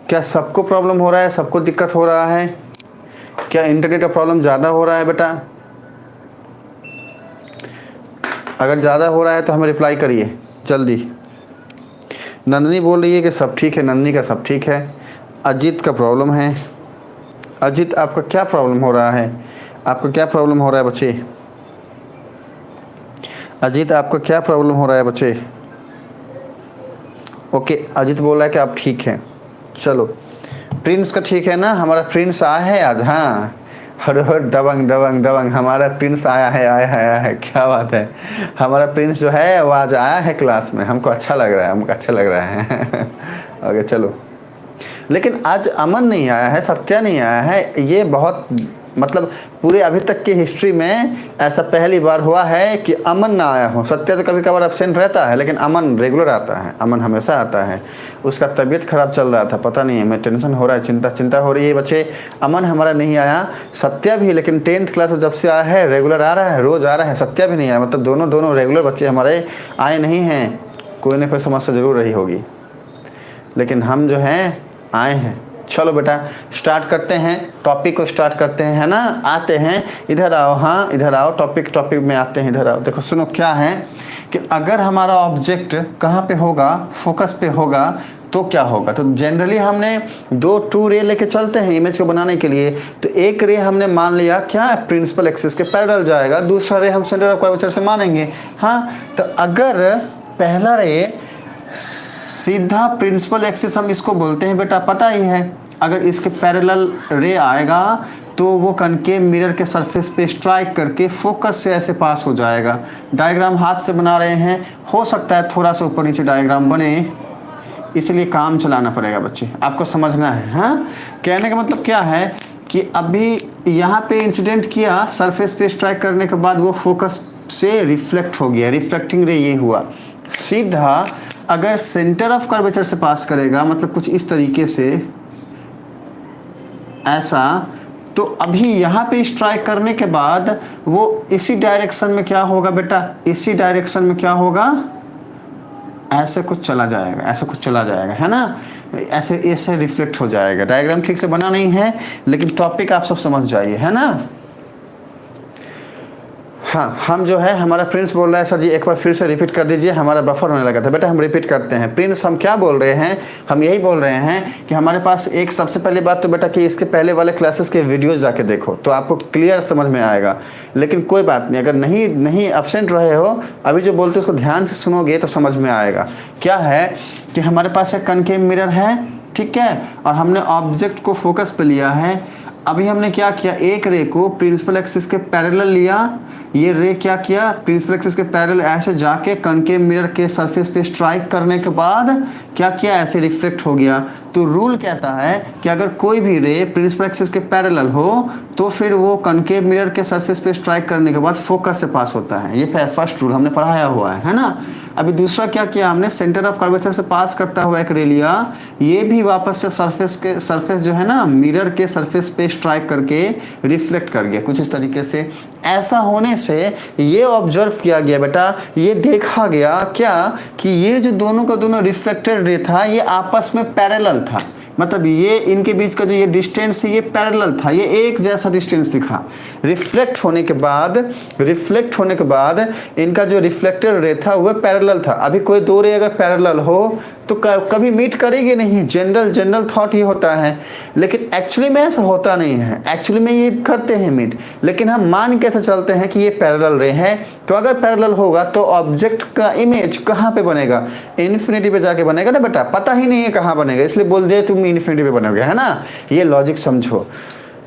क्या सबको प्रॉब्लम हो रहा है, सबको दिक्कत हो रहा है? क्या इंटरनेट का प्रॉब्लम ज़्यादा हो रहा है बेटा? अगर ज़्यादा हो रहा है तो हमें रिप्लाई करिए जल्दी। नंदनी बोल रही है कि सब ठीक है, नंदनी का सब ठीक है। अजीत का प्रॉब्लम है। अजीत आपका क्या प्रॉब्लम हो रहा है? आपको क्या प्रॉब्लम हो रहा है बच्चे? अजीत आपको क्या प्रॉब्लम हो रहा है बच्चे? ओके, अजीत बोल रहा है कि आप ठीक हैं। चलो, प्रिंस का ठीक है ना? हमारा प्रिंस आया है आज। हाँ, हर हर दबंग दबंग दबंग, हमारा प्रिंस आया है, आया है। क्या बात है, हमारा प्रिंस जो है वो आज आया है क्लास में। हमको अच्छा लग रहा है, हमको अच्छा लग रहा है। ओके चलो, लेकिन आज अमन नहीं आया है, सत्या नहीं आया है। ये बहुत मतलब पूरे अभी तक की हिस्ट्री में ऐसा पहली बार हुआ है कि अमन ना आया हो। सत्या तो कभी कभार एब्सेंट रहता है, लेकिन अमन रेगुलर आता है। अमन हमेशा आता है। उसका तबीयत खराब चल रहा था, पता नहीं है, मैं टेंशन हो रहा है, चिंता हो रही है बच्चे। अमन हमारा नहीं आया, सत्या भी, लेकिन 10th क्लास में जब से आया है रेगुलर आ रहा है, रोज़ आ रहा है। सत्या भी नहीं आया, मतलब दोनों रेगुलर बच्चे हमारे आए नहीं हैं। कोई ना कोई समस्या ज़रूर रही होगी, लेकिन हम जो हैं आए हैं। चलो बेटा, स्टार्ट करते हैं, टॉपिक को स्टार्ट करते हैं, है ना? आते हैं, इधर आओ। हाँ इधर आओ, टॉपिक में आते हैं, इधर आओ। देखो सुनो, क्या है कि अगर हमारा ऑब्जेक्ट कहाँ पे होगा, फोकस पे होगा, तो क्या होगा? तो जनरली हमने टू रे लेके चलते हैं इमेज को बनाने के लिए। तो एक रे हमने मान लिया क्या है, प्रिंसिपल एक्सिस के पैरेलल जाएगा। दूसरा रे हम सेंटर ऑफ कर्वेचर से मानेंगे। हाँ, तो अगर पहला रे सीधा प्रिंसिपल एक्सिस हम इसको बोलते हैं बेटा, पता ही है। अगर इसके पैरेलल रे आएगा तो वो कनकेव मिरर के सरफेस पे स्ट्राइक करके फोकस से ऐसे पास हो जाएगा। डायग्राम हाथ से बना रहे हैं, हो सकता है थोड़ा सा ऊपर नीचे डायग्राम बने, इसलिए काम चलाना पड़ेगा बच्चे, आपको समझना है। हाँ, कहने का मतलब क्या है कि अभी यहाँ पे इंसिडेंट किया, सरफेस पे स्ट्राइक करने के बाद वो फोकस से रिफ्लेक्ट हो गया, रिफ्लेक्टिंग रे ये हुआ। सीधा अगर सेंटर ऑफ कर्वेचर से पास करेगा, मतलब कुछ इस तरीके से ऐसा, तो अभी यहाँ पे स्ट्राइक करने के बाद वो इसी डायरेक्शन में क्या होगा बेटा, इसी डायरेक्शन में क्या होगा, ऐसे कुछ चला जाएगा, ऐसे कुछ चला जाएगा, है ना? ऐसे रिफ्लेक्ट हो जाएगा। डायग्राम ठीक से बना नहीं है, लेकिन टॉपिक आप सब समझ जाइए, है ना? हाँ, हम जो है, हमारा प्रिंस बोल रहा है सर जी एक बार फिर से रिपीट कर दीजिए, हमारा बफर होने लगा था। बेटा हम रिपीट करते हैं। प्रिंस हम क्या बोल रहे हैं, हम यही बोल रहे हैं कि हमारे पास एक सबसे पहली बात तो बेटा कि इसके पहले वाले क्लासेस के वीडियोस जाके देखो तो आपको क्लियर समझ में आएगा। लेकिन कोई बात नहीं, अगर नहीं एब्सेंट रहे हो, अभी जो बोलते उसको ध्यान से सुनोगे तो समझ में आएगा। क्या है कि हमारे पास एक कनकेव मिरर है, ठीक है, और हमने ऑब्जेक्ट को फोकस पे लिया है। अभी हमने क्या किया, एक रे को प्रिंसिपल एक्सिस के पैरेलल लिया, ये रे क्या किया, प्रिंसिपल एक्सिस के पैरेलल ऐसे जाके कनकेव मिरर के सरफेस पे स्ट्राइक करने के बाद क्या किया, ऐसे रिफ्लेक्ट हो गया। तो रूल कहता है कि अगर कोई भी रे प्रिंसिपल एक्सिस के पैरेलल हो तो फिर वो कनकेव मिरर के सरफेस पे स्ट्राइक करने के बाद फोकस से पास होता है। ये फर्स्ट रूल हमने पढ़ाया हुआ है ना? अभी दूसरा क्या किया हमने, सेंटर ऑफ कर्वेचर से पास करता हुआ एक रे लिया, ये भी वापस से सरफेस जो है ना, मिरर के सरफेस पे स्ट्राइक करके रिफ्लेक्ट कर गया कुछ इस तरीके से। ऐसा होने से ये ऑब्जर्व किया गया बेटा, ये देखा गया क्या कि ये जो दोनों का दोनों रिफ्लेक्टेड रे था, ये आपस में पैरेलल था। मतलब ये इनके बीच का जो ये डिस्टेंस है ये पैरेलल था, ये एक जैसा डिस्टेंस दिखा। रिफ्लेक्ट होने के बाद इनका जो रिफ्लेक्टेड रे था वह पैरेलल था। अभी कोई दो रे अगर पैरेलल हो तो कभी मीट करेगी नहीं, जनरल थॉट ये होता है। लेकिन एक्चुअली में ऐसा होता नहीं है, एक्चुअली में ये करते हैं मीट, लेकिन हम मान कैसे चलते हैं कि ये पैरेलल रे है। तो अगर पैरेलल होगा तो ऑब्जेक्ट का इमेज कहाँ पे बनेगा, इन्फिनिटी पे जाके बनेगा ना बेटा, पता ही नहीं है कहाँ बनेगा, इसलिए बोल दिया तुम इन्फिनिटी पे बनोगे, है ना? ये लॉजिक समझो।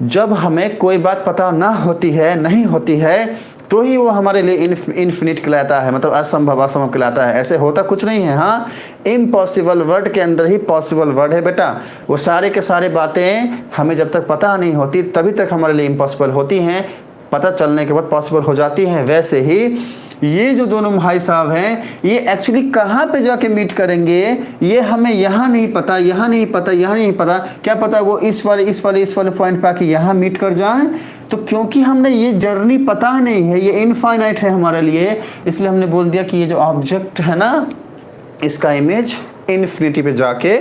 जब हमें कोई बात पता ना होती है, नहीं होती है, तो ही वो हमारे लिए इन्फिनिट कहलाता है, मतलब असंभव कहलाता है। ऐसे होता कुछ नहीं है। हाँ, इम्पॉसिबल वर्ड के अंदर ही पॉसिबल वर्ड है बेटा। वो सारे के सारे बातें हमें जब तक पता नहीं होती तभी तक हमारे लिए इम्पॉसिबल होती हैं, पता चलने के बाद पॉसिबल हो जाती हैं। वैसे ही ये जो दोनों भाई साहब हैं, ये एक्चुअली कहाँ पे जाके मीट करेंगे ये हमें यहाँ नहीं पता, यहाँ नहीं पता। क्या पता वो इस वाले पॉइंट पे आके यहाँ मीट कर जाएं। तो क्योंकि हमने ये जर्नी पता नहीं है, ये इनफाइनाइट है हमारे लिए, इसलिए हमने बोल दिया कि ये जो ऑब्जेक्ट है ना, इसका इमेज इन्फिनिटी पे जाके